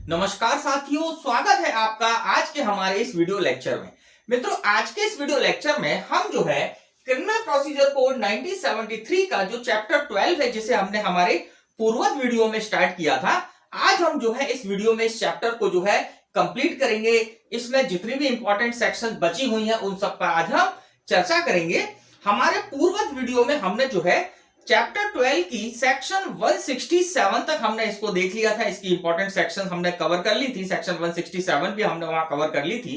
नमस्कार साथियों, स्वागत है आपका आज के हमारे इस वीडियो लेक्चर में। मित्रों, आज के इस वीडियो लेक्चर में हम जो है क्रिमिनल प्रोसीजर कोड 1973 का जो चैप्टर 12 है, जिसे हमने हमारे पूर्वज वीडियो में स्टार्ट किया था, आज हम जो है इस वीडियो में इस चैप्टर को जो है कंप्लीट करेंगे। इसमें जितनी भी इंपॉर्टेंट सेक्शंस बची हुई हैं उन सब पर आज हम चर्चा करेंगे। हमारे पूर्वज वीडियो में हमने जो है चैप्टर 12 की सेक्शन 167 तक हमने इसको देख लिया था। इसकी इंपॉर्टेंट सेक्शन हमने कवर कर ली थी। सेक्शन 167 भी हमने वहां कवर कर ली थी।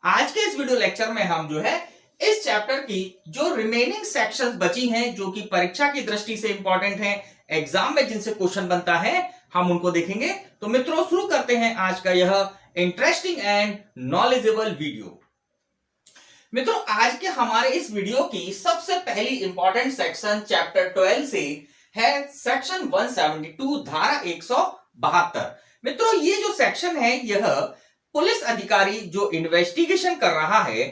आज के इस वीडियो लेक्चर में हम जो है इस चैप्टर की जो रिमेनिंग सेक्शंस बची हैं, जो कि परीक्षा की दृष्टि से इंपॉर्टेंट हैं, एग्जाम में जिनसे क्वेश्चन बनता है, हम उनको देखेंगे। तो मित्रों, शुरू करते हैं आज का यह इंटरेस्टिंग एंड नॉलेजेबल वीडियो। मित्रों, आज के हमारे इस वीडियो की सबसे पहली इंपॉर्टेंट सेक्शन चैप्टर 12 से है सेक्शन 172 धारा 172। मित्रों, ये जो सेक्शन है, यह पुलिस अधिकारी जो इन्वेस्टिगेशन कर रहा है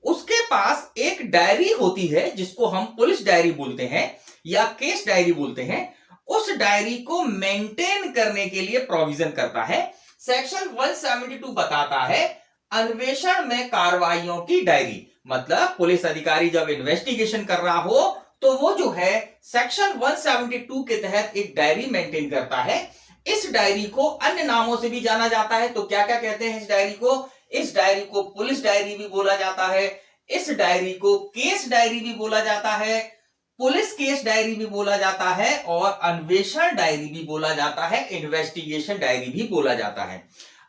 उसके पास एक डायरी होती है, जिसको हम पुलिस डायरी बोलते हैं या केस डायरी बोलते हैं। उस डायरी को मेंटेन करने के लिए प्रोविजन करता है। सेक्शन 172 बताता है अन्वेषण में कार्रवाइयों की डायरी, मतलब पुलिस अधिकारी जब इन्वेस्टिगेशन कर रहा हो तो वो जो है सेक्शन 172 के तहत एक डायरी मेंटेन करता है। इस डायरी को अन्य नामों से भी जाना जाता है। तो क्या क्या कहते हैं इस डायरी को? इस डायरी को पुलिस डायरी भी बोला जाता है, इस डायरी को केस डायरी भी बोला जाता है, पुलिस केस डायरी भी बोला जाता है और अन्वेषण डायरी भी बोला जाता है, इन्वेस्टिगेशन डायरी भी बोला जाता है।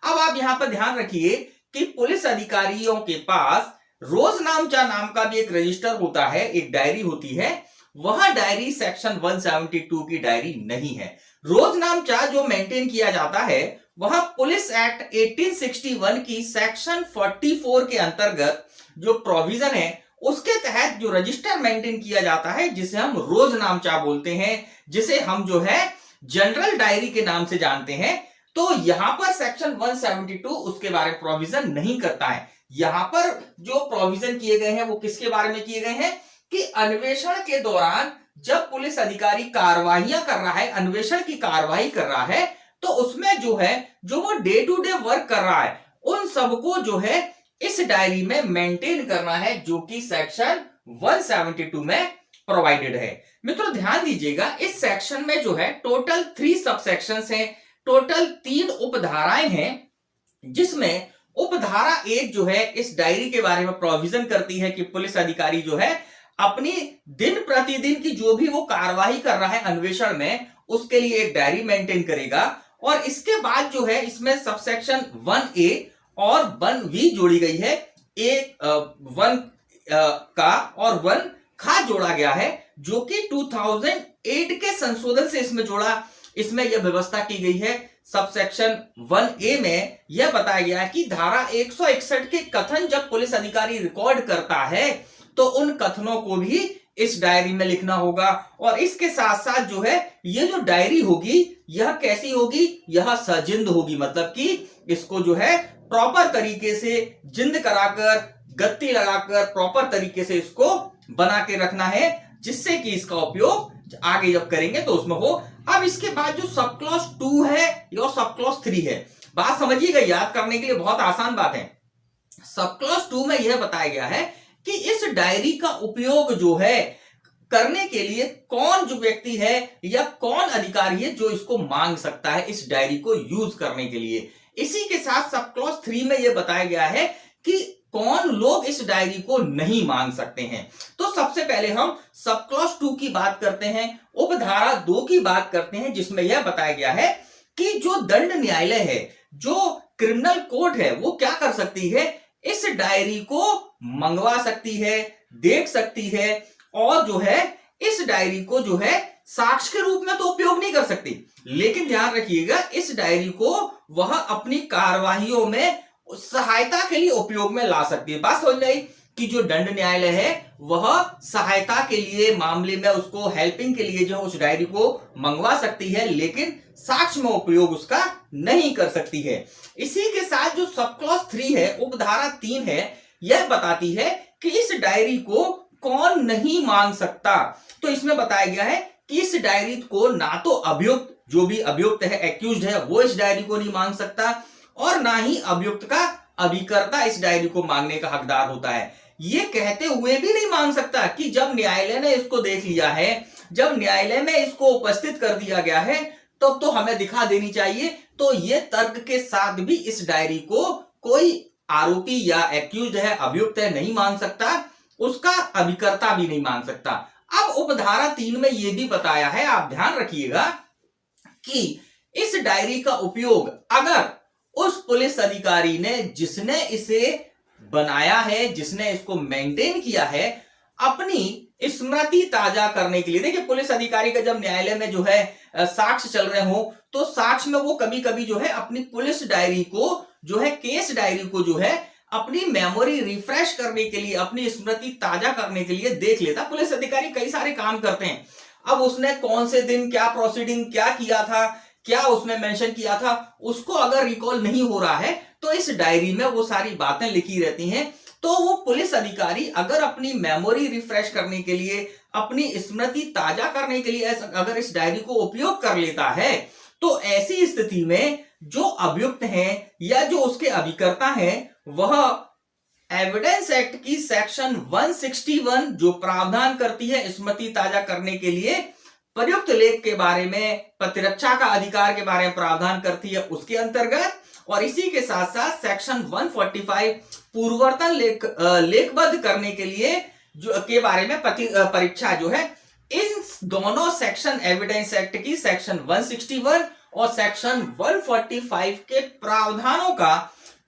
अब आप यहां पर ध्यान रखिए कि पुलिस अधिकारियों के पास रोजनामचा नाम का भी एक रजिस्टर होता है, एक डायरी होती है। वह डायरी सेक्शन 172 की डायरी नहीं है। रोजनामचा जो मेंटेन किया जाता है वह पुलिस एक्ट 1861 की सेक्शन 44 के अंतर्गत जो प्रोविजन है उसके तहत जो रजिस्टर मेंटेन किया जाता है, जिसे हम रोजनामचा बोलते हैं, जिसे हम जो है जनरल डायरी के नाम से जानते हैं। तो यहां पर सेक्शन 172 उसके बारे में प्रोविजन नहीं करता है। यहां पर जो प्रोविजन किए गए हैं वो किसके बारे में किए गए हैं कि अन्वेषण के दौरान जब पुलिस अधिकारी कार्रवाइयां कर रहा है, अन्वेषण की कार्रवाई कर रहा है, तो उसमें जो है जो वो डे टू डे वर्क कर रहा है उन सबको जो है इस डायरी में मेंटेन करना है, जो कि सेक्शन 172 में प्रोवाइडेड है। मित्रों, ध्यान दीजिएगा, इस सेक्शन में जो है टोटल 3 सबसेक्शंस हैं, टोटल 3 उपधाराएं हैं, जिसमें उपधारा 1 जो है इस डायरी के बारे में प्रोविजन करती है कि पुलिस अधिकारी जो है अपनी दिन प्रतिदिन की जो भी वो कार्रवाई कर रहा है अन्वेषण में, उसके लिए एक डायरी मेंटेन करेगा। और इसके बाद जो है इसमें सबसेक्शन 1A और 1V जोड़ी गई है। एक 1 का और 1 खा जोड़ा गया है, जो कि 2008 के संशोधन से इसमें यह व्यवस्था की गई है। सबसेक्शन 1A में यह बताया गया है कि धारा 161 के कथन जब पुलिस अधिकारी रिकॉर्ड करता है तो उन कथनों को भी इस डायरी में लिखना होगा। और इसके साथ साथ जो है ये जो डायरी होगी यह कैसी होगी? यह सजिंद होगी, मतलब कि इसको जो है प्रॉपर तरीके से जिंद कराकर, गत्ती लगाकर प्रॉपर तरीके से इसको बना के रखना है, जिससे कि इसका उपयोग आगे जब करेंगे तो उसमें हो। अब इसके बाद जो सब क्लॉज 2 है और सब क्लॉज 3 है, बात समझिएगा, याद करने के लिए बहुत आसान बात है। सब क्लॉज 2 में यह बताया गया है कि इस डायरी का उपयोग जो है करने के लिए कौन जो व्यक्ति है या कौन अधिकारी है जो इसको मांग सकता है इस डायरी को यूज करने के लिए। इसी के साथ सब क्लॉज 3 में यह बताया गया है कि कौन लोग इस डायरी को नहीं मांग सकते हैं। तो सबसे पहले हम सब क्लॉज 2 की बात करते हैं, उपधारा 2 की बात करते हैं, जिसमें यह बताया गया है कि जो दंड न्यायालय है, जो क्रिमिनल कोर्ट है, वो क्या कर सकती है? इस डायरी को मंगवा सकती है, देख सकती है, और जो है इस डायरी को जो है साक्ष्य के रूप में तो उपयोग नहीं कर सकती, लेकिन ध्यान रखिएगा इस डायरी को वह अपनी कार्रवाइयों में सहायता के लिए उपयोग में ला सकती है। बात समझ में आई कि जो दंड न्यायालय है वह सहायता के लिए मामले में उसको हेल्पिंग के लिए जो उस डायरी को मंगवा सकती है, लेकिन साक्ष्य में उपयोग उसका नहीं कर सकती है। इसी के साथ जो सब क्लॉज 3 है, उपधारा 3 है, यह बताती है कि इस डायरी को कौन नहीं मांग सकता। तो इसमें बताया गया है कि इस डायरी को ना तो अभियुक्त, जो भी अभियुक्त है, एक्यूज्ड है, वो इस डायरी को नहीं मांग सकता और ना ही अभियुक्त का अभिकर्ता इस डायरी को मांगने का हकदार होता है। ये कहते हुए भी नहीं मांग सकता कि जब न्यायालय ने इसको देख लिया है, जब न्यायालय में इसको उपस्थित कर दिया गया है, तब तो हमें दिखा देनी चाहिए। तो ये तर्क के साथ भी इस डायरी को कोई आरोपी या एक्यूज्ड है, अभियुक्त है, नहीं मांग सकता, उसका अभिकर्ता भी नहीं मांग सकता। अब उपधारा 3 में यह भी बताया है, आप ध्यान रखिएगा, कि इस डायरी का उपयोग अगर उस पुलिस अधिकारी ने जिसने इसे बनाया है, जिसने इसको मेंटेन किया है, अपनी स्मृति ताजा करने के लिए। देखिए, पुलिस अधिकारी का जब न्यायालय में जो है साक्ष्य चल रहे हो, तो साक्ष्य में वो कभी कभी जो है अपनी पुलिस डायरी को जो है, केस डायरी को जो है अपनी मेमोरी रिफ्रेश करने के लिए, अपनी स्मृति ताजा करने के लिए देख लेता। पुलिस अधिकारी कई सारे काम करते हैं। अब उसने कौन से दिन क्या प्रोसीडिंग क्या किया था, क्या उसमें मेंशन किया था, उसको अगर रिकॉल नहीं हो रहा है तो इस डायरी में वो सारी बातें लिखी रहती हैं। तो वो पुलिस अधिकारी अगर अपनी मेमोरी रिफ्रेश करने के लिए, अपनी स्मृति ताजा करने के लिए अगर इस डायरी को उपयोग कर लेता है, तो ऐसी स्थिति में जो अभियुक्त हैं या जो उसके अभिकर्ता हैं, वह एविडेंस एक्ट की सेक्शन 161 जो प्रावधान करती है स्मृति ताजा करने के लिए, प्रयुक्त लेख के बारे में, प्रतिरक्षा का अधिकार के बारे में प्रावधान करती है, उसके अंतर्गत, और इसी के साथ साथ सेक्शन 145 पूर्ववर्तन लेखबद्ध करने के लिए जो के बारे में परीक्षा जो है, इन दोनों सेक्शन एविडेंस एक्ट की सेक्शन 161 और सेक्शन 145 के प्रावधानों का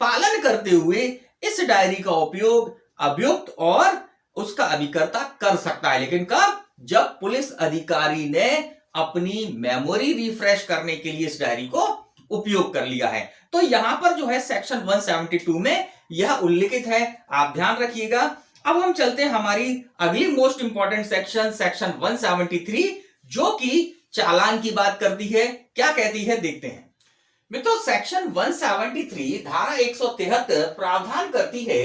पालन करते हुए इस डायरी का उपयोग अभियुक्त और उसका अभिकर्ता कर सकता है। लेकिन कब? जब पुलिस अधिकारी ने अपनी मेमोरी रिफ्रेश करने के लिए इस डायरी को उपयोग कर लिया है। तो यहां पर जो है सेक्शन 172 में यह उल्लिखित है, आप ध्यान रखिएगा। अब हम चलते हैं हमारी अगली मोस्ट इंपॉर्टेंट सेक्शन, सेक्शन 173, जो कि चालान की बात करती है। क्या कहती है, देखते हैं। मित्रों, सेक्शन 173 धारा 173 प्रावधान करती है,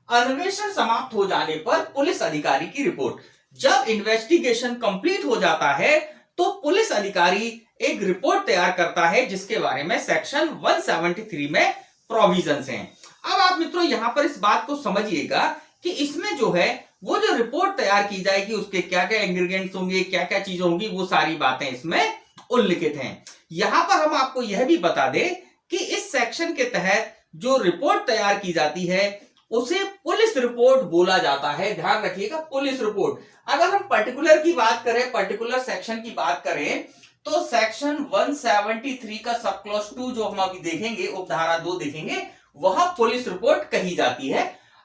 अन्वेषण समाप्त हो जाने पर पुलिस अधिकारी की रिपोर्ट। जब इन्वेस्टिगेशन कंप्लीट हो जाता है तो पुलिस अधिकारी एक रिपोर्ट तैयार करता है, जिसके बारे में सेक्शन 173 में प्रोविजंस हैं। अब आप मित्रों यहां पर इस बात को समझिएगा कि इसमें जो है वो जो रिपोर्ट तैयार की जाएगी, उसके क्या क्या इंग्रेडिएंट्स होंगे, क्या क्या चीजें होंगी, वो सारी बातें इसमें उल्लिखित हैं। यहां पर हम आपको यह भी बता दें कि इस सेक्शन के तहत जो रिपोर्ट तैयार की जाती है उसे पुलिस रिपोर्ट बोला जाता है। ध्यान रखिएगा, पुलिस रिपोर्ट। अगर हम पर्टिकुलर की बात करें, पर्टिकुलर सेक्शन की बात करें, तो सेक्शन 173 का सब क्लॉज 2 जो हम अभी देखेंगे, उपधारा 2 देखेंगे, वह पुलिस रिपोर्ट कही जाती है।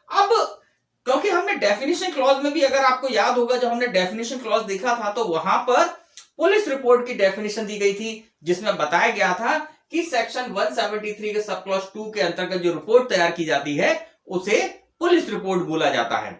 अब क्योंकि हमने डेफिनेशन क्लॉज में भी, अगर आपको याद होगा, जब हमने डेफिनेशन क्लॉज देखा था तो वहां पर पुलिस रिपोर्ट की डेफिनेशन दी गई थी, जिसमें बताया गया था कि सेक्शन 173 के सब क्लॉज 2 के अंतर्गत जो रिपोर्ट तैयार की जाती है उसे पुलिस रिपोर्ट बोला जाता है।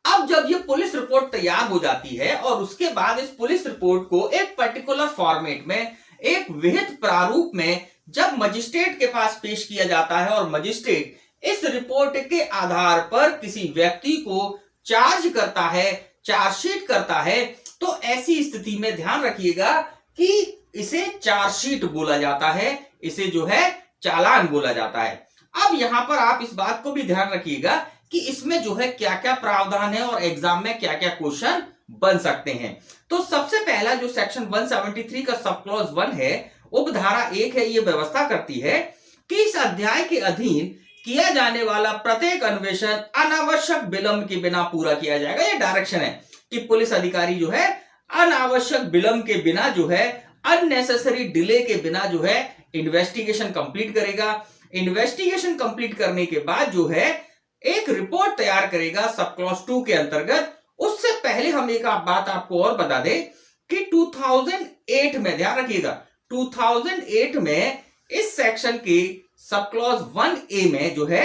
अब जब ये पुलिस रिपोर्ट तैयार हो जाती है और उसके बाद इस पुलिस रिपोर्ट को एक पर्टिकुलर फॉर्मेट में, एक विहित प्रारूप में जब मजिस्ट्रेट के पास पेश किया जाता है और मजिस्ट्रेट इस रिपोर्ट के आधार पर किसी व्यक्ति को चार्ज करता है, चार्जशीट करता है, तो ऐसी स्थिति में ध्यान रखिएगा कि इसे चार्जशीट बोला जाता है, इसे जो है चालान बोला जाता है। अब यहां पर आप इस बात को भी ध्यान रखिएगा कि इसमें जो है क्या क्या प्रावधान है और एग्जाम में क्या क्या क्वेश्चन बन सकते हैं। तो सबसे पहला जो सेक्शन 173 का सब क्लॉज 1 है, उपधारा 1 है, ये व्यवस्था करती है कि इस अध्याय के अधीन किया जाने वाला प्रत्येक अन्वेषण अनावश्यक विलंब के बिना पूरा किया जाएगा। ये डायरेक्शन है कि पुलिस अधिकारी जो है अनावश्यक विलंब के बिना, जो है अननेसेसरी डिले के बिना जो है इन्वेस्टिगेशन कंप्लीट करेगा। इन्वेस्टिगेशन कंप्लीट करने के बाद जो है एक रिपोर्ट तैयार करेगा सब क्लॉज 2 के अंतर्गत। उससे पहले हम एक बात आपको और बता दें कि 2008 में, ध्यान रखिएगा, 2008 में इस सेक्शन के सब क्लॉज 1A में जो है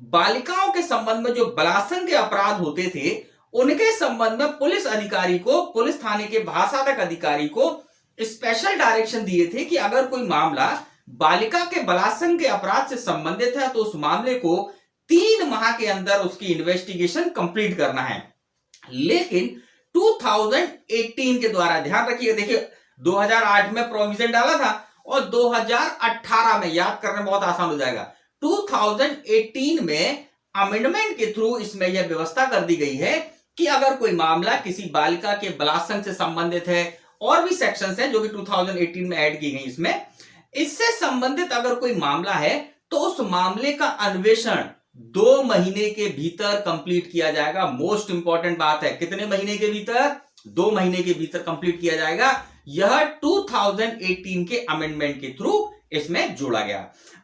बालिकाओं के संबंध में जो बलात्कार के अपराध होते थे, उनके संबंध में पुलिस अधिकारी को, पुलिस थाने के भाषातक अधिकारी को स्पेशल डायरेक्शन दिए थे कि अगर कोई मामला बालिका के बलात्कार के अपराध से संबंधित है तो उस मामले को 3 माह के अंदर उसकी इन्वेस्टिगेशन कंप्लीट करना है। लेकिन 2018 के द्वारा, ध्यान रखिए, देखिए 2008 में प्रोविजन डाला था और 2018 में, याद करने बहुत आसान हो जाएगा, 2018 में अमेंडमेंट के थ्रू इसमें यह व्यवस्था कर दी गई है कि अगर कोई मामला किसी बालिका के बलात्संग से संबंधित है, और भी सेक्शंस हैं जो कि 2018 में ऐड की गई, इसमें इससे संबंधित अगर कोई मामला है तो उस मामले का अन्वेषण 2 महीने के भीतर कंप्लीट किया जाएगा। मोस्ट इंपॉर्टेंट बात है, कितने महीने के भीतर? 2 महीने के भीतर कंप्लीट किया जाएगा। यह 2018 के अमेंडमेंट के थ्रू इसमें जोड़ा गया।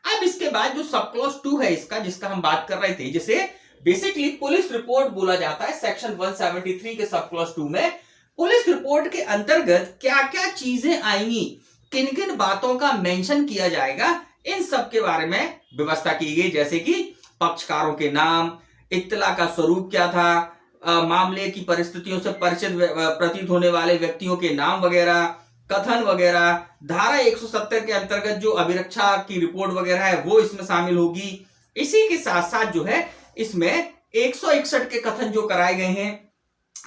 अब इसके बाद जो सब क्लॉज 2 है इसका, जिसका हम बात कर रहे थे, जिसे बेसिकली पुलिस रिपोर्ट बोला जाता है, सेक्शन 173 के सब क्लॉज 2 में पुलिस रिपोर्ट के अंतर्गत क्या क्या चीजें आएंगी, किन किन बातों का मेंशन किया जाएगा, इन सब के बारे में व्यवस्था की गई। जैसे कि पक्षकारों के नाम, इत्तला का स्वरूप क्या था, मामले की परिस्थितियों से परिचित प्रतीत होने वाले व्यक्तियों के नाम वगैरह, कथन वगैरह, धारा 170 के अंतर्गत जो अभिरक्षा की रिपोर्ट वगैरह है वो इसमें शामिल होगी। इसी के साथ साथ जो है इसमें 161 के कथन जो कराए गए हैं,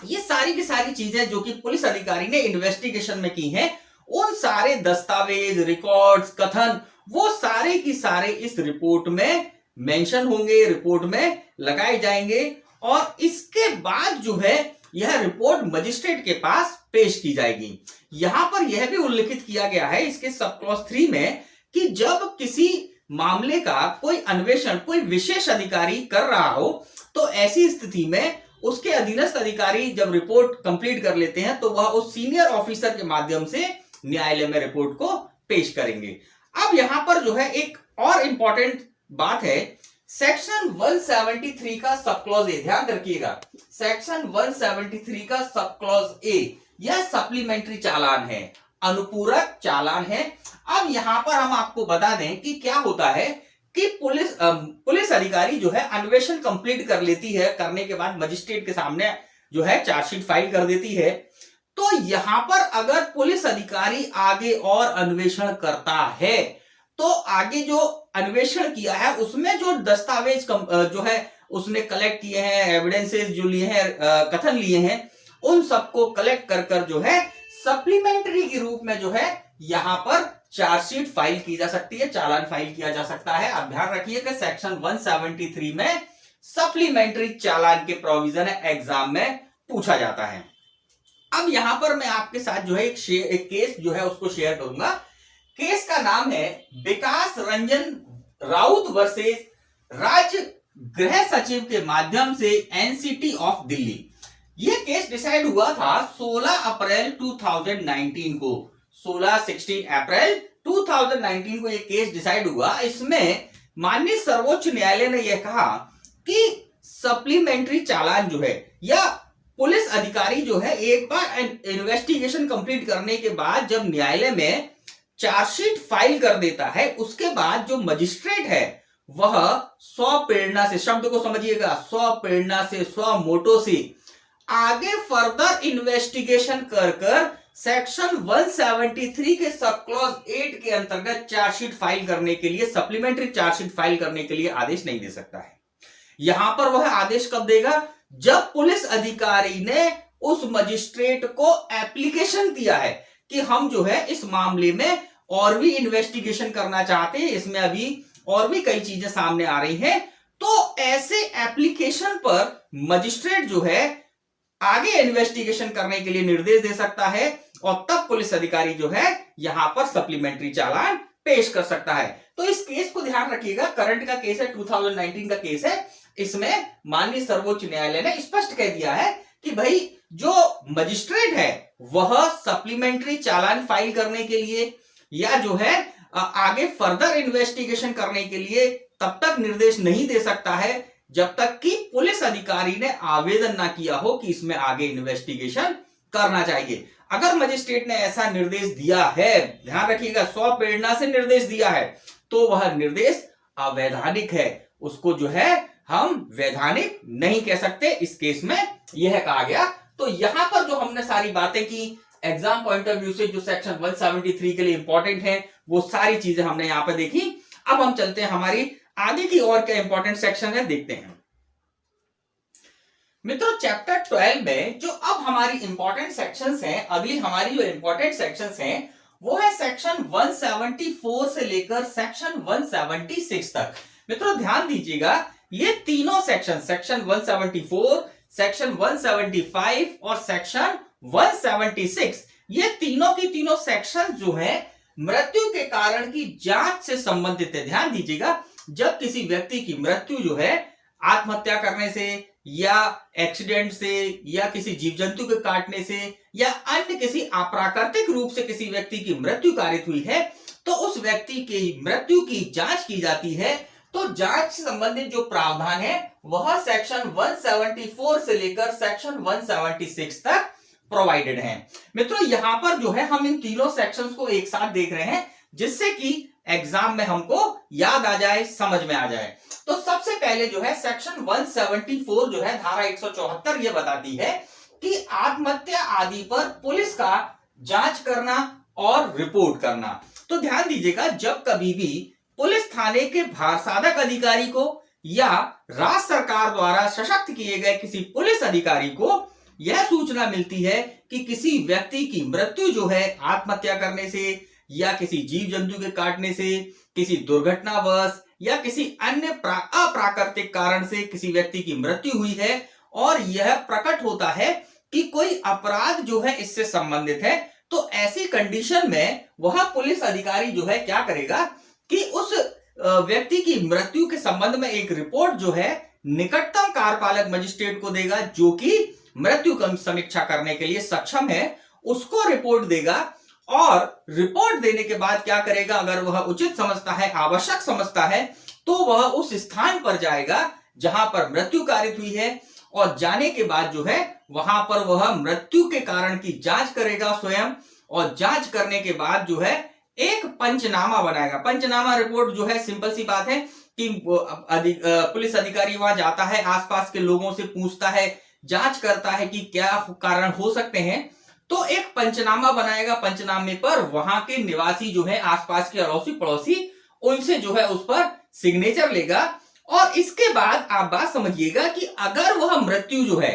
ये सारी की सारी चीजें जो कि पुलिस अधिकारी ने इन्वेस्टिगेशन में की हैं, उन सारे दस्तावेज, रिकॉर्ड्स, कथन, वो सारे की सारे इस रिपोर्ट में मेंशन होंगे, रिपोर्ट में लगाए जाएंगे। और इसके बाद जो है यह रिपोर्ट मजिस्ट्रेट के पास पेश की जाएगी। यहां पर यह भी उल्लिखित किया गया है इसके सब क्लॉज 3 में कि जब किसी मामले का कोई अन्वेषण कोई विशेष अधिकारी कर रहा हो तो ऐसी स्थिति में उसके अधीनस्थ अधिकारी जब रिपोर्ट कंप्लीट कर लेते हैं तो वह उस सीनियर ऑफिसर के माध्यम से न्यायालय में रिपोर्ट को पेश करेंगे। अब यहां पर जो है एक और इंपॉर्टेंट बात है, सेक्शन 173 का सब क्लॉज ए, ध्यान रखिएगा, सेक्शन 173 का सब क्लॉज ए, यह सप्लीमेंट्री चालान है, अनुपूरक चालान है। अब यहां पर हम आपको बता दें कि क्या होता है कि पुलिस अधिकारी जो है अन्वेषण कंप्लीट कर लेती है, करने के बाद मजिस्ट्रेट के सामने जो है चार्जशीट फाइल कर देती है। तो यहां पर अगर पुलिस अधिकारी आगे और अन्वेषण करता है तो आगे जो अन्वेषण किया है उसमें जो दस्तावेज जो है उसने कलेक्ट किए हैं, एविडेंसेस जो लिए हैं, कथन लिए हैं, उन सबको कलेक्ट कर कर जो है सप्लीमेंट्री के रूप में जो है यहां पर चार्जशीट फाइल की जा सकती है, चालान फाइल किया जा सकता है। आप ध्यान रखिएगा सेक्शन 173 में सप्लीमेंट्री चालान के प्रोविजन है, एग्जाम में पूछा जाता है। अब यहां पर मैं आपके साथ जो है एक केस जो है उसको शेयर करूंगा। केस का नाम है विकास रंजन राउत वर्सेस राज्य गृह सचिव के माध्यम से एनसीटी ऑफ दिल्ली। यह केस डिसाइड हुआ था 16 अप्रैल 2019 को, 16 अप्रैल 2019 को यह केस डिसाइड हुआ। इसमें माननीय सर्वोच्च न्यायालय ने यह कहा कि सप्लीमेंट्री चालान जो है या पुलिस अधिकारी जो है एक बार इन्वेस्टिगेशन कंप्लीट करने के बाद जब न्यायालय में चार्जशीट फाइल कर देता है, उसके बाद जो मजिस्ट्रेट है वह स्वप्रेरणा से, शब्द को समझिएगा, स्वप्रेरणा से, स्व मोटो से आगे फर्दर इन्वेस्टिगेशन कर कर सेक्शन 173 के सब क्लॉज 8 के अंतर्गत चार्जशीट फाइल करने के लिए, सप्लीमेंट्री चार्जशीट फाइल करने के लिए आदेश नहीं दे सकता है। यहां पर वह आदेश कब देगा? जब पुलिस अधिकारी ने उस मजिस्ट्रेट को एप्लीकेशन दिया है कि हम जो है इस मामले में और भी इन्वेस्टिगेशन करना चाहते हैं, इसमें अभी और भी कई चीजें सामने आ रही हैं, तो ऐसे एप्लीकेशन पर मजिस्ट्रेट जो है आगे इन्वेस्टिगेशन करने के लिए निर्देश दे सकता है और तब पुलिस अधिकारी जो है यहां पर सप्लीमेंट्री चालान पेश कर सकता है। तो इस केस को ध्यान रखिएगा, करंट का केस है, 2019 का केस है। इसमें माननीय सर्वोच्च न्यायालय ने स्पष्ट कह दिया है कि भाई जो मजिस्ट्रेट है वह सप्लीमेंट्री चालान फाइल करने के लिए या जो है आगे फर्दर इन्वेस्टिगेशन करने के लिए तब तक निर्देश नहीं दे सकता है जब तक कि पुलिस अधिकारी ने आवेदन ना किया हो कि इसमें आगे इन्वेस्टिगेशन करना चाहिए। अगर मजिस्ट्रेट ने ऐसा निर्देश दिया है, ध्यान रखिएगा, स्वप्रेरणा से निर्देश दिया है, तो वह निर्देश अवैधानिक है, उसको जो है हम वैधानिक नहीं कह सकते। इस केस में यह कहा गया। तो यहां पर जो हमने सारी बातें की एग्जाम पॉइंट ऑफ व्यू से, जो सेक्शन 173 के लिए इंपॉर्टेंट है, वो सारी चीजें हमने यहां पर देखी। अब हम चलते हैं हमारी आगे की और क्या इंपॉर्टेंट सेक्शन है, देखते हैं। मित्रों चैप्टर 12 में जो अब हमारी इंपॉर्टेंट सेक्शंस हैं, अगली हमारी जो इंपॉर्टेंट सेक्शंस हैं वो है सेक्शन 174 से लेकर सेक्शन 176 तक। मित्रों ध्यान दीजिएगा, ये तीनों सेक्शन, सेक्शन 174, सेक्शन 175 और सेक्शन 176, ये तीनों की तीनों सेक्शन जो है मृत्यु के कारण की जांच से संबंधित है। ध्यान दीजिएगा, जब किसी व्यक्ति की मृत्यु जो है आत्महत्या करने से या एक्सीडेंट से या किसी जीव जंतु के काटने से या अन्य किसी अप्राकृतिक रूप से किसी व्यक्ति की मृत्यु कारित हुई है, तो उस व्यक्ति की मृत्यु की जांच की जाती है। तो जांच से संबंधित जो प्रावधान है वह सेक्शन 174 से लेकर सेक्शन 176 तक प्रोवाइडेड है। मित्रों यहां पर जो है हम इन तीनों सेक्शंस को एक साथ देख रहे हैं, जिससे कि एग्जाम में हमको याद आ जाए, समझ में आ जाए। तो सबसे पहले जो है सेक्शन 174 जो है धारा 174 ये बताती है कि आत्महत्या आदि पर पुलिस का जांच करना और रिपोर्ट करना। तो ध्यान दीजिएगा, जब कभी भी पुलिस थाने के भारसाधक अधिकारी को या राज्य सरकार द्वारा सशक्त किए गए किसी पुलिस अधिकारी को यह सूचना मिलती है कि किसी व्यक्ति की मृत्यु जो है आत्महत्या करने से या किसी जीव जंतु के काटने से, किसी दुर्घटनावश या किसी अन्य अप्राकृतिक कारण से किसी व्यक्ति की मृत्यु हुई है और यह प्रकट होता है कि कोई अपराध जो है इससे संबंधित है, तो ऐसी कंडीशन में वह पुलिस अधिकारी जो है क्या करेगा कि उस व्यक्ति की मृत्यु के संबंध में एक रिपोर्ट जो है निकटतम कार्यपालक मजिस्ट्रेट को देगा, जो कि मृत्यु की समीक्षा करने के लिए सक्षम है, उसको रिपोर्ट देगा। और रिपोर्ट देने के बाद क्या करेगा, अगर वह उचित समझता है, आवश्यक समझता है, तो वह उस स्थान पर जाएगा जहां पर मृत्यु कारित हुई है और जाने के बाद जो है वहां पर वह मृत्यु के कारण की जांच करेगा स्वयं, और जांच करने के बाद जो है एक पंचनामा बनाएगा। पंचनामा रिपोर्ट जो है सिंपल सी बात है कि पुलिस अधिकारी वहां जाता है, आसपास के लोगों से पूछता है, जांच करता है कि क्या कारण हो सकते हैं, तो एक पंचनामा बनाएगा। पंचनामे पर वहां के निवासी जो है, आसपास के अड़ोसी पड़ोसी, उनसे जो है उस पर सिग्नेचर लेगा। और इसके बाद आप बात समझिएगा कि अगर वह मृत्यु जो है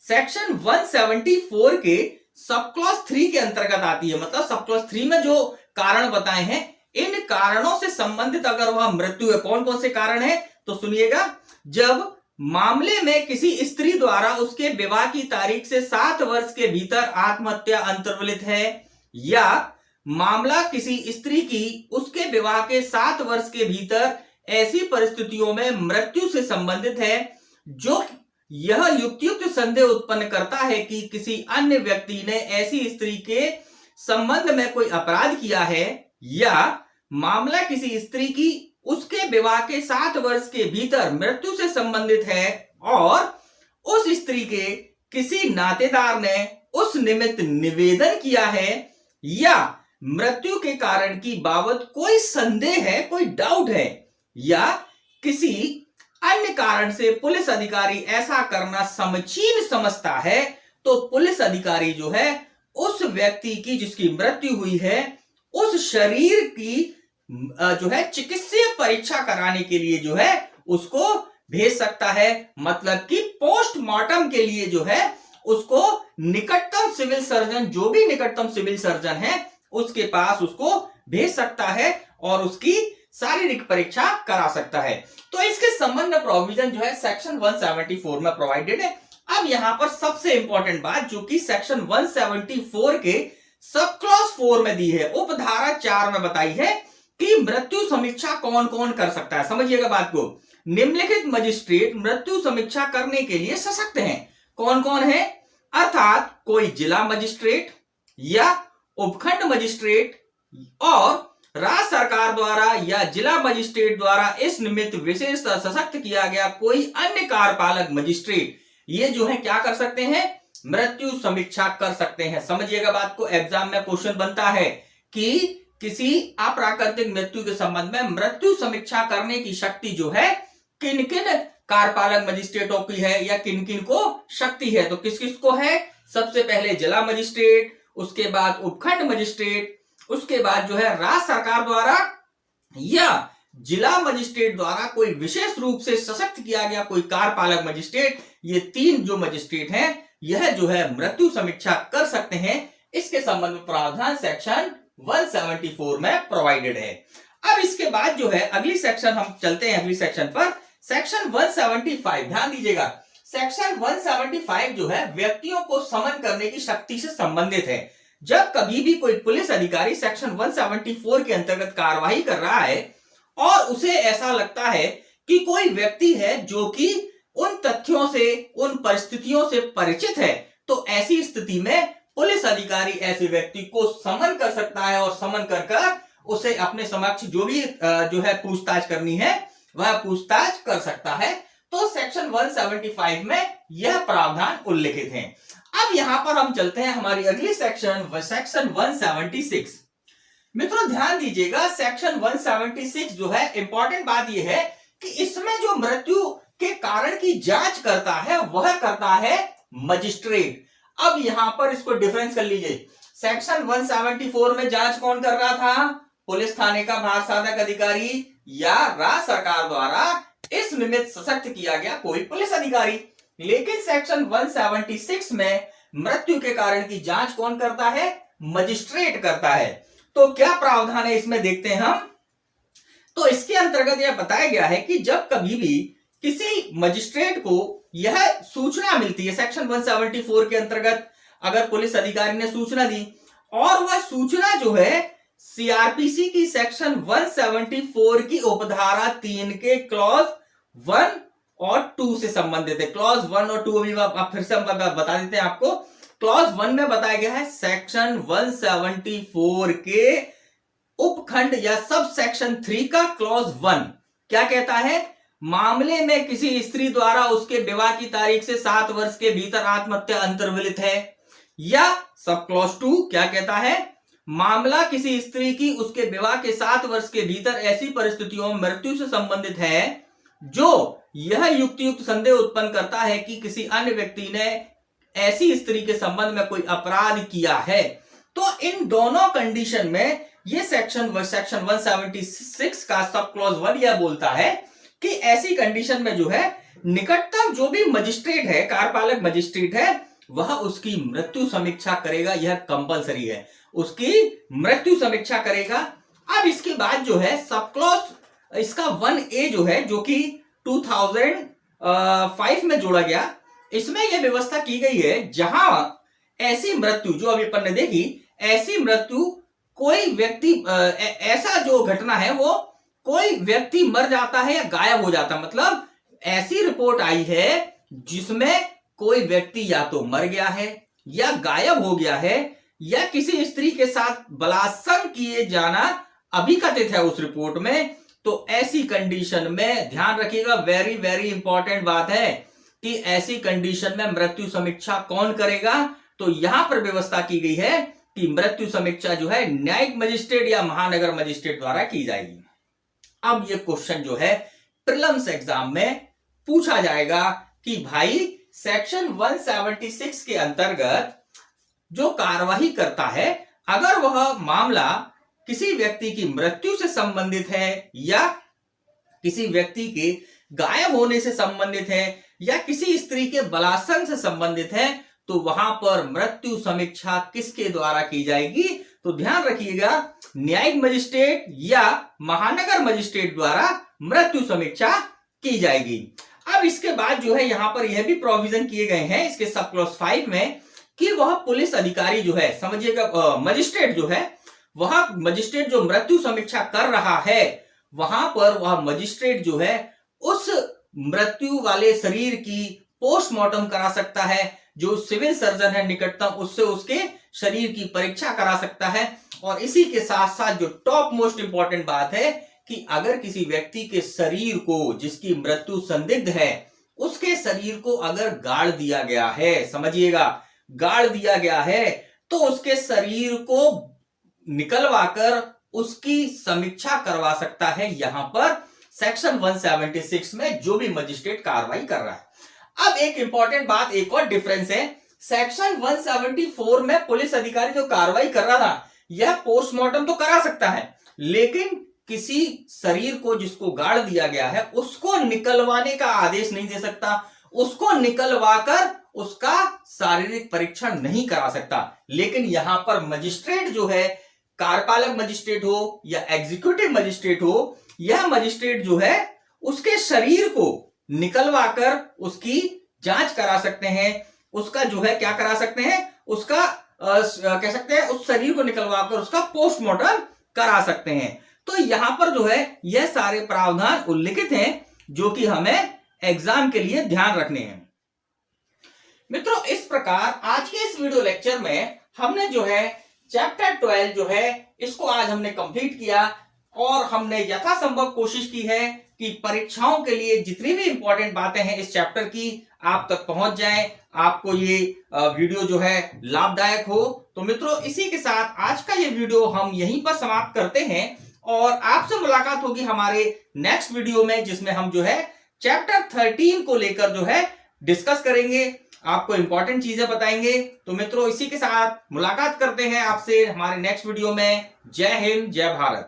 सेक्शन 174 के सब क्लॉज 3 के अंतर्गत आती है, मतलब सब क्लॉज 3 में जो कारण बताए हैं, इन कारणों से संबंधित अगर वह मृत्यु है, कौन कौन से कारण है तो सुनिएगा। जब मामले में किसी स्त्री द्वारा उसके विवाह की तारीख से 7 वर्ष के भीतर आत्महत्या अंतर्वलित है, या मामला किसी स्त्री की उसके विवाह के 7 वर्ष के भीतर ऐसी परिस्थितियों में मृत्यु से संबंधित है जो यह युक्तियुक्त संदेह उत्पन्न करता है कि किसी अन्य व्यक्ति ने ऐसी स्त्री के संबंध में कोई अपराध किया है, या मामला किसी स्त्री की उसके विवाह के 7 वर्ष के भीतर मृत्यु से संबंधित है और उस स्त्री के किसी नातेदार ने उस निमित्त निवेदन किया है, या मृत्यु के कारण की बाबत कोई संदेह है, कोई डाउट है, या किसी अन्य कारण से पुलिस अधिकारी ऐसा करना समीचीन समझता है, तो पुलिस अधिकारी जो है उस व्यक्ति की जिसकी मृत्यु हुई है उस शरीर की जो है चिकित्सीय परीक्षा कराने के लिए जो है उसको भेज सकता है। मतलब कि पोस्टमार्टम के लिए जो है उसको निकटतम सिविल सर्जन, जो भी निकटतम सिविल सर्जन है उसके पास उसको भेज सकता है और उसकी शारीरिक परीक्षा करा सकता है। तो इसके संबंध में प्रोविजन जो है सेक्शन 174 में प्रोवाइडेड है। अब यहां पर सबसे इंपॉर्टेंट बात जो कि सेक्शन 174 के सब क्लॉज 4 में दी है, उपधारा 4 में बताई है कि मृत्यु समीक्षा कौन कौन कर सकता है। समझिएगा बात को, निम्नलिखित मजिस्ट्रेट मृत्यु समीक्षा करने के लिए सशक्त हैं। कौन कौन है? अर्थात कोई जिला मजिस्ट्रेट या उपखंड मजिस्ट्रेट और राज्य सरकार द्वारा या जिला मजिस्ट्रेट द्वारा इस निमित्त विशेष सशक्त किया गया कोई अन्य कार्यपालक मजिस्ट्रेट, ये जो है क्या कर सकते हैं? मृत्यु समीक्षा कर सकते हैं। समझिएगा बात को, एग्जाम में क्वेश्चन बनता है कि किसी अप्राकृतिक मृत्यु के संबंध में मृत्यु समीक्षा करने की शक्ति जो है किन किन कार्यपालक मजिस्ट्रेटों की है या किन किन को शक्ति है। तो किस किस को है? सबसे पहले जिला मजिस्ट्रेट, उसके बाद उपखंड मजिस्ट्रेट, उसके बाद जो है राज्य सरकार द्वारा या जिला मजिस्ट्रेट द्वारा कोई विशेष रूप से सशक्त किया गया कोई कार्यपालक मजिस्ट्रेट, ये 3 जो मजिस्ट्रेट हैं यह जो है मृत्यु समीक्षा कर सकते हैं। इसके संबंध में प्रावधान सेक्शन 174 में प्रोवाइडेड है। अब इसके बाद जो है अगली सेक्शन हम चलते हैं, अगली सेक्शन पर सेक्शन 175। ध्यान दीजिएगा, सेक्शन 175 जो है व्यक्तियों को समन करने की शक्ति से संबंधित है। जब कभी भी कोई पुलिस अधिकारी सेक्शन 174 के अंतर्गत कार्रवाई कर रहा है और उसे ऐसा लगता है कि कोई व्यक्ति है जो कि उन तथ्यों से, उन परिस्थितियों से परिचित है, तो ऐसी स्थिति में पुलिस अधिकारी ऐसे व्यक्ति को समन कर सकता है और समन कर उसे अपने समक्ष जो भी जो है पूछताछ करनी है वह पूछताछ कर सकता है। तो सेक्शन 175 में यह प्रावधान उल्लेखित है। अब यहां पर हम चलते हैं हमारी अगली सेक्शन 176। मित्रों ध्यान दीजिएगा, सेक्शन 176 जो है इंपॉर्टेंट बात यह है कि इसमें जो मृत्यु के कारण की जांच करता है वह करता है मजिस्ट्रेट। अब यहां पर इसको डिफरेंस कर लीजिए, सेक्शन 174 में जांच कौन कर रहा था? पुलिस थाने का भार साधक अधिकारी या राज्य सरकार द्वारा इस निमित्त सशक्त किया गया कोई पुलिस अधिकारी। लेकिन सेक्शन 176 में मृत्यु के कारण की जांच कौन करता है? मजिस्ट्रेट करता है। तो क्या प्रावधान है इसमें देखते हैं हम। तो इसके अंतर्गत यह बताया गया है कि जब कभी भी किसी मजिस्ट्रेट को यह सूचना मिलती है, सेक्शन 174 के अंतर्गत अगर पुलिस अधिकारी ने सूचना दी और वह सूचना जो है सीआरपीसी की सेक्शन 174 की उपधारा 3 के क्लॉज 1 और 2 से संबंधित है। क्लॉज 1 और 2 अभी फिर से बता देते हैं आपको। क्लॉज 1 में बताया गया है सेक्शन 174 के उपखंड या सब सेक्शन 3 का क्लॉज 1 क्या कहता है? मामले में किसी स्त्री द्वारा उसके विवाह की तारीख से 7 वर्ष के भीतर आत्महत्या अंतर्विलित है। या सब क्लॉज 2 क्या कहता है? मामला किसी स्त्री की उसके विवाह के 7 वर्ष के भीतर ऐसी परिस्थितियों में मृत्यु से संबंधित है जो यह युक्तियुक्त संदेह उत्पन्न करता है कि किसी अन्य व्यक्ति ने ऐसी स्त्री के संबंध में कोई अपराध किया है। तो इन दोनों कंडीशन में ये सेक्शन 176 का सब क्लॉज 1 यह बोलता है कि ऐसी कंडीशन में जो है निकटतम जो भी मजिस्ट्रेट है, कार्यपालक मजिस्ट्रेट है, वह उसकी मृत्यु समीक्षा करेगा। यह कंपलसरी है, उसकी मृत्यु समीक्षा करेगा। अब इसके बाद जो है सब क्लॉज इसका 1A जो है, जो कि 2005 में जोड़ा गया, इसमें यह व्यवस्था की गई है जहां ऐसी मृत्यु जो अभी अपन ने देखी, ऐसी मृत्यु कोई व्यक्ति ऐसा जो घटना है वो कोई व्यक्ति मर जाता है या गायब हो जाता है। मतलब ऐसी रिपोर्ट आई है जिसमें कोई व्यक्ति या तो मर गया है या गायब हो गया है या किसी स्त्री के साथ बलात्संग किए जाना अभिकथित है उस रिपोर्ट में। तो ऐसी कंडीशन में ध्यान रखिएगा, वेरी वेरी इंपॉर्टेंट बात है कि ऐसी कंडीशन में मृत्यु समीक्षा कौन करेगा। तो यहां पर व्यवस्था की गई है कि मृत्यु समीक्षा जो है न्यायिक मजिस्ट्रेट या महानगर मजिस्ट्रेट द्वारा की जाएगी। अब ये क्वेश्चन जो है प्रीलिम्स एग्जाम में पूछा जाएगा कि भाई सेक्शन 176 के अंतर्गत जो कार्यवाही करता है, अगर वह मामला किसी व्यक्ति की मृत्यु से संबंधित है या किसी व्यक्ति के गायब होने से संबंधित है या किसी स्त्री के बलात्संग से संबंधित है, तो वहां पर मृत्यु समीक्षा किसके द्वारा की जाएगी? तो ध्यान रखिएगा, न्यायिक मजिस्ट्रेट या महानगर मजिस्ट्रेट द्वारा मृत्यु समीक्षा की जाएगी। अब इसके बाद जो है यहां पर यह भी प्रोविजन किए गए हैं इसके सब क्लॉज 5 में कि वह पुलिस अधिकारी जो है, समझिएगा मजिस्ट्रेट जो है, वह मजिस्ट्रेट जो मृत्यु समीक्षा कर रहा है, वहां पर वह मजिस्ट्रेट जो है उस मृत्यु वाले शरीर की पोस्टमार्टम करा सकता है। जो सिविल सर्जन है निकटतम, उससे उसके शरीर की परीक्षा करा सकता है। और इसी के साथ साथ जो टॉप मोस्ट इंपॉर्टेंट बात है कि अगर किसी व्यक्ति के शरीर को, जिसकी मृत्यु संदिग्ध है, उसके शरीर को अगर गाड़ दिया गया है, समझिएगा गाड़ दिया गया है, तो उसके शरीर को निकलवाकर उसकी समीक्षा करवा सकता है यहां पर सेक्शन 176 में जो भी मजिस्ट्रेट कार्रवाई कर रहा है। अब एक इंपॉर्टेंट बात, एक और डिफरेंस है, सेक्शन 174 में पुलिस अधिकारी जो कार्रवाई कर रहा था यह पोस्टमार्टम तो करा सकता है, लेकिन किसी शरीर को जिसको गाड़ दिया गया है उसको निकलवाने का आदेश नहीं दे सकता, उसको निकलवा कर उसका शारीरिक परीक्षण नहीं करा सकता। लेकिन यहां पर मजिस्ट्रेट जो है, कार्यपालक मजिस्ट्रेट हो या एग्जीक्यूटिव मजिस्ट्रेट हो, यह मजिस्ट्रेट जो है उसके शरीर को निकलवा कर उसकी जांच करा सकते हैं, उसका जो है क्या करा सकते हैं, उसका कह सकते हैं उस शरीर को निकलवा कर उसका पोस्टमार्टम करा सकते हैं। तो यहां पर जो है यह सारे प्रावधान उल्लिखित हैं जो कि हमें एग्जाम के लिए ध्यान रखने हैं। मित्रों, इस प्रकार आज के इस वीडियो लेक्चर में हमने जो है चैप्टर 12 जो है इसको आज हमने कंप्लीट किया और हमने यथासंभव कोशिश की है कि परीक्षाओं के लिए जितनी भी इंपॉर्टेंट बातें हैं इस चैप्टर की आप तक पहुंच जाएं, आपको ये वीडियो जो है लाभदायक हो। तो मित्रों, इसी के साथ आज का ये वीडियो हम यहीं पर समाप्त करते हैं और आपसे मुलाकात होगी हमारे नेक्स्ट वीडियो में, जिसमें हम जो है चैप्टर 13 को लेकर जो है डिस्कस करेंगे, आपको इंपॉर्टेंट चीजें बताएंगे। तो मित्रों, इसी के साथ मुलाकात करते हैं आपसे हमारे नेक्स्ट वीडियो में। जय हिंद, जय भारत।